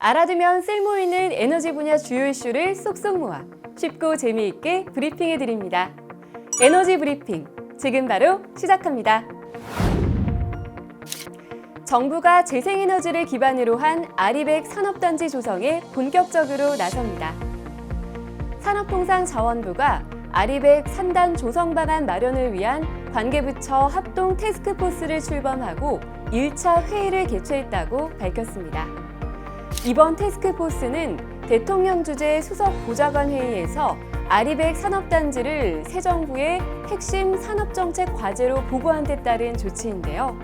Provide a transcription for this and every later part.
알아두면 쓸모있는 에너지 분야 주요 이슈를 쏙쏙 모아 쉽고 재미있게 브리핑해드립니다. 에너지 브리핑, 지금 바로 시작합니다. 정부가 재생에너지를 기반으로 한 아리백 산업단지 조성에 본격적으로 나섭니다. 산업통상자원부가 아리백 산단 조성 방안 마련을 위한 관계부처 합동 태스크포스를 출범하고 1차 회의를 개최했다고 밝혔습니다. 이번 태스크포스는 대통령 주재 수석 보좌관 회의에서 아리백 산업단지를 새 정부의 핵심 산업정책 과제로 보고한 데 따른 조치인데요.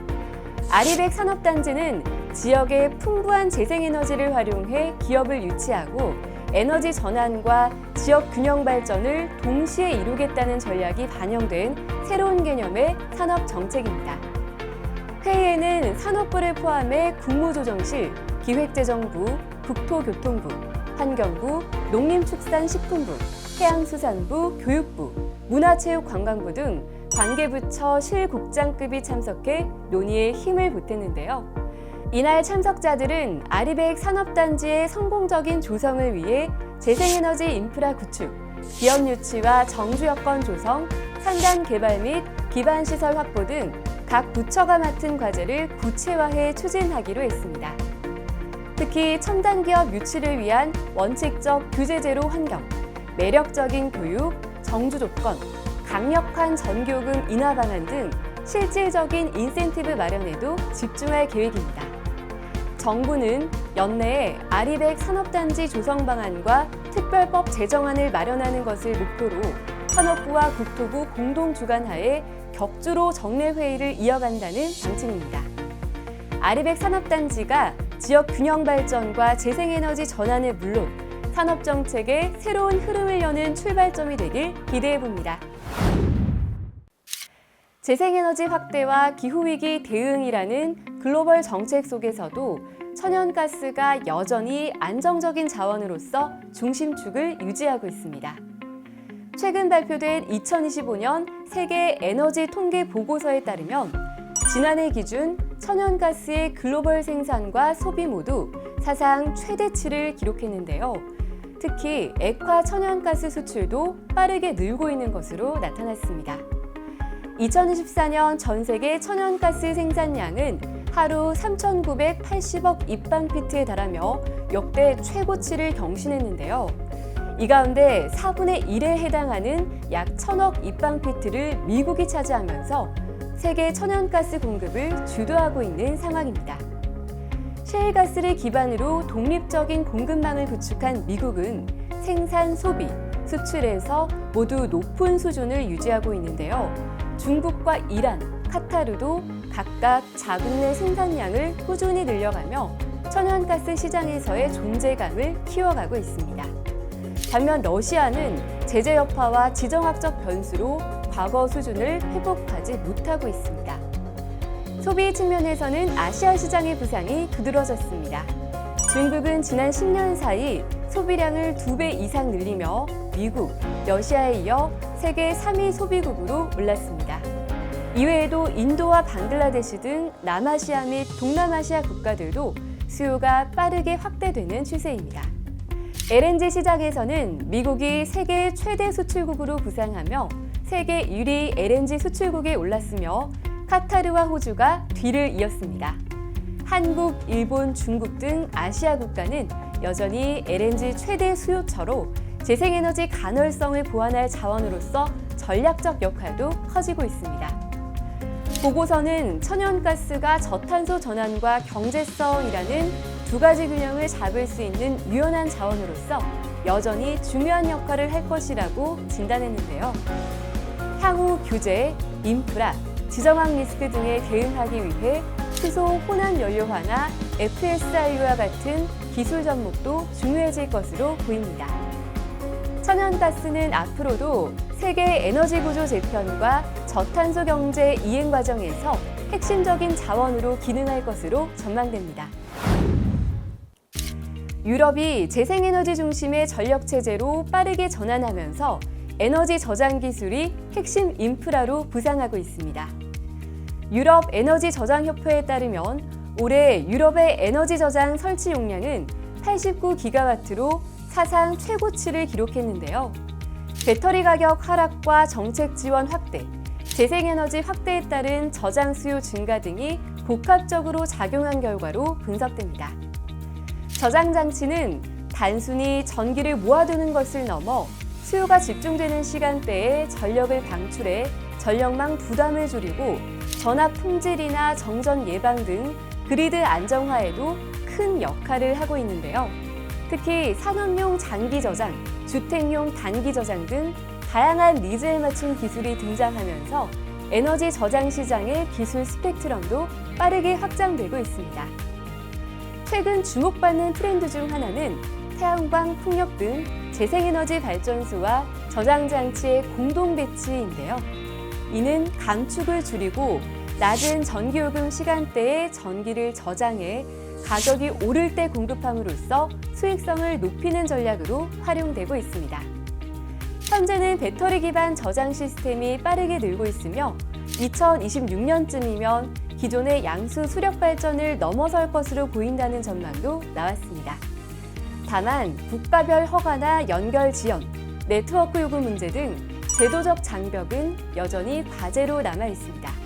아리백 산업단지는 지역의 풍부한 재생에너지를 활용해 기업을 유치하고 에너지 전환과 지역 균형 발전을 동시에 이루겠다는 전략이 반영된 새로운 개념의 산업정책입니다. 회의에는 산업부를 포함해 국무조정실, 기획재정부, 국토교통부, 환경부, 농림축산식품부, 해양수산부, 교육부, 문화체육관광부 등 관계부처 실국장급이 참석해 논의에 힘을 보탰는데요. 이날 참석자들은 아리백 산업단지의 성공적인 조성을 위해 재생에너지 인프라 구축, 기업 유치와 정주 여건 조성, 산단 개발 및 기반시설 확보 등 각 부처가 맡은 과제를 구체화해 추진하기로 했습니다. 특히 첨단 기업 유치를 위한 원칙적 규제 제로 환경, 매력적인 교육, 정주 조건, 강력한 전교금 인하 방안 등 실질적인 인센티브 마련에도 집중할 계획입니다. 정부는 연내에 아리백 산업단지 조성 방안과 특별법 제정안을 마련하는 것을 목표로 산업부와 국토부 공동 주관하에 격주로 정례 회의를 이어간다는 방침입니다. 아리백 산업단지가 지역 균형 발전과 재생에너지 전환은 물론 산업정책의 새로운 흐름을 여는 출발점이 되길 기대해봅니다. 재생에너지 확대와 기후위기 대응이라는 글로벌 정책 속에서도 천연가스가 여전히 안정적인 자원으로서 중심축을 유지하고 있습니다. 최근 발표된 2025년 세계 에너지 통계 보고서에 따르면 지난해 기준 천연가스의 글로벌 생산과 소비 모두 사상 최대치를 기록했는데요. 특히 액화 천연가스 수출도 빠르게 늘고 있는 것으로 나타났습니다. 2024년 전 세계 천연가스 생산량은 하루 3,980억 입방피트에 달하며 역대 최고치를 경신했는데요. 이 가운데 4분의 1에 해당하는 약 1,000억 입방피트를 미국이 차지하면서 세계 천연가스 공급을 주도하고 있는 상황입니다. 셰일가스를 기반으로 독립적인 공급망을 구축한 미국은 생산, 소비, 수출에서 모두 높은 수준을 유지하고 있는데요. 중국과 이란, 카타르도 각각 자국 내 생산량을 꾸준히 늘려가며 천연가스 시장에서의 존재감을 키워가고 있습니다. 반면 러시아는 제재 여파와 지정학적 변수로 과거 수준을 회복하지 못하고 있습니다. 소비 측면에서는 아시아 시장의 부상이 두드러졌습니다. 중국은 지난 10년 사이 소비량을 2배 이상 늘리며 미국, 러시아에 이어 세계 3위 소비국으로 올랐습니다. 이외에도 인도와 방글라데시 등 남아시아 및 동남아시아 국가들도 수요가 빠르게 확대되는 추세입니다. LNG 시장에서는 미국이 세계 최대 수출국으로 부상하며 세계 1위 LNG 수출국에 올랐으며 카타르와 호주가 뒤를 이었습니다. 한국, 일본, 중국 등 아시아 국가는 여전히 LNG 최대 수요처로 재생에너지 가널성을 보완할 자원으로서 전략적 역할도 커지고 있습니다. 보고서는 천연가스가 저탄소 전환과 경제성이라는 두 가지 균형을 잡을 수 있는 유연한 자원으로서 여전히 중요한 역할을 할 것이라고 진단했는데요. 향후 규제, 인프라, 지정학 리스크 등에 대응하기 위해 수소 혼합 연료화나 FSRU와 같은 기술 접목도 중요해질 것으로 보입니다. 천연가스는 앞으로도 세계 에너지 구조 재편과 저탄소 경제 이행 과정에서 핵심적인 자원으로 기능할 것으로 전망됩니다. 유럽이 재생에너지 중심의 전력체제로 빠르게 전환하면서 에너지 저장 기술이 핵심 인프라로 부상하고 있습니다. 유럽 에너지 저장 협회에 따르면 올해 유럽의 에너지 저장 설치 용량은 89기가와트로 사상 최고치를 기록했는데요. 배터리 가격 하락과 정책 지원 확대, 재생에너지 확대에 따른 저장 수요 증가 등이 복합적으로 작용한 결과로 분석됩니다. 저장 장치는 단순히 전기를 모아두는 것을 넘어 수요가 집중되는 시간대에 전력을 방출해 전력망 부담을 줄이고 전압 품질이나 정전 예방 등 그리드 안정화에도 큰 역할을 하고 있는데요. 특히 산업용 장기 저장, 주택용 단기 저장 등 다양한 니즈에 맞춘 기술이 등장하면서 에너지 저장 시장의 기술 스펙트럼도 빠르게 확장되고 있습니다. 최근 주목받는 트렌드 중 하나는 태양광, 풍력 등 재생에너지 발전소와 저장 장치의 공동 배치인데요. 이는 감축을 줄이고 낮은 전기요금 시간대에 전기를 저장해 가격이 오를 때 공급함으로써 수익성을 높이는 전략으로 활용되고 있습니다. 현재는 배터리 기반 저장 시스템이 빠르게 늘고 있으며 2026년쯤이면 기존의 양수 수력 발전을 넘어설 것으로 보인다는 전망도 나왔습니다. 다만 국가별 허가나 연결 지연, 네트워크 요구 문제 등 제도적 장벽은 여전히 과제로 남아 있습니다.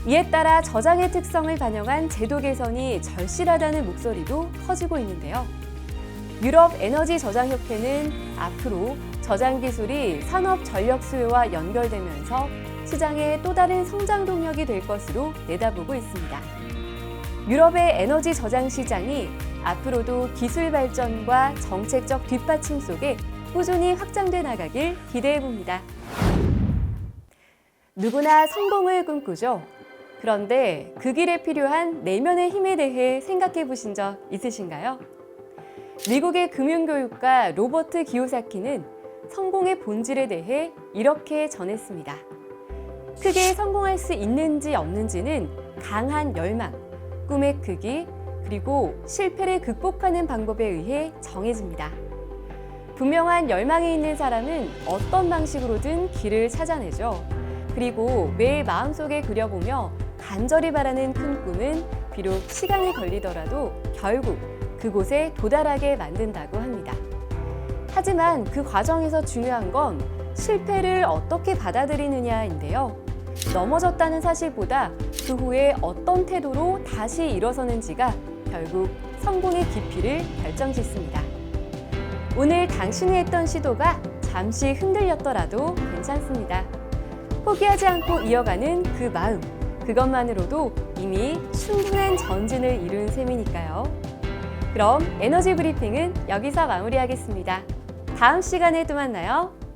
이에 따라 저장의 특성을 반영한 제도 개선이 절실하다는 목소리도 커지고 있는데요. 유럽 에너지 저장 협회는 앞으로 저장 기술이 산업 전력 수요와 연결되면서 시장의 또 다른 성장 동력이 될 것으로 내다보고 있습니다. 유럽의 에너지 저장 시장이 앞으로도 기술 발전과 정책적 뒷받침 속에 꾸준히 확장돼 나가길 기대해 봅니다. 누구나 성공을 꿈꾸죠. 그런데 그 길에 필요한 내면의 힘에 대해 생각해 보신 적 있으신가요? 미국의 금융교육가 로버트 기요사키는 성공의 본질에 대해 이렇게 전했습니다. 크게 성공할 수 있는지 없는지는 강한 열망, 꿈의 크기, 그리고 실패를 극복하는 방법에 의해 정해집니다. 분명한 열망이 있는 사람은 어떤 방식으로든 길을 찾아내죠. 그리고 매일 마음속에 그려보며 간절히 바라는 큰 꿈은 비록 시간이 걸리더라도 결국 그곳에 도달하게 만든다고 합니다. 하지만 그 과정에서 중요한 건 실패를 어떻게 받아들이느냐인데요. 넘어졌다는 사실보다 그 후에 어떤 태도로 다시 일어서는지가 결국 성공의 깊이를 결정짓습니다. 오늘 당신이 했던 시도가 잠시 흔들렸더라도 괜찮습니다. 포기하지 않고 이어가는 그 마음, 그것만으로도 이미 충분한 전진을 이룬 셈이니까요. 그럼 에너지 브리핑은 여기서 마무리하겠습니다. 다음 시간에 또 만나요.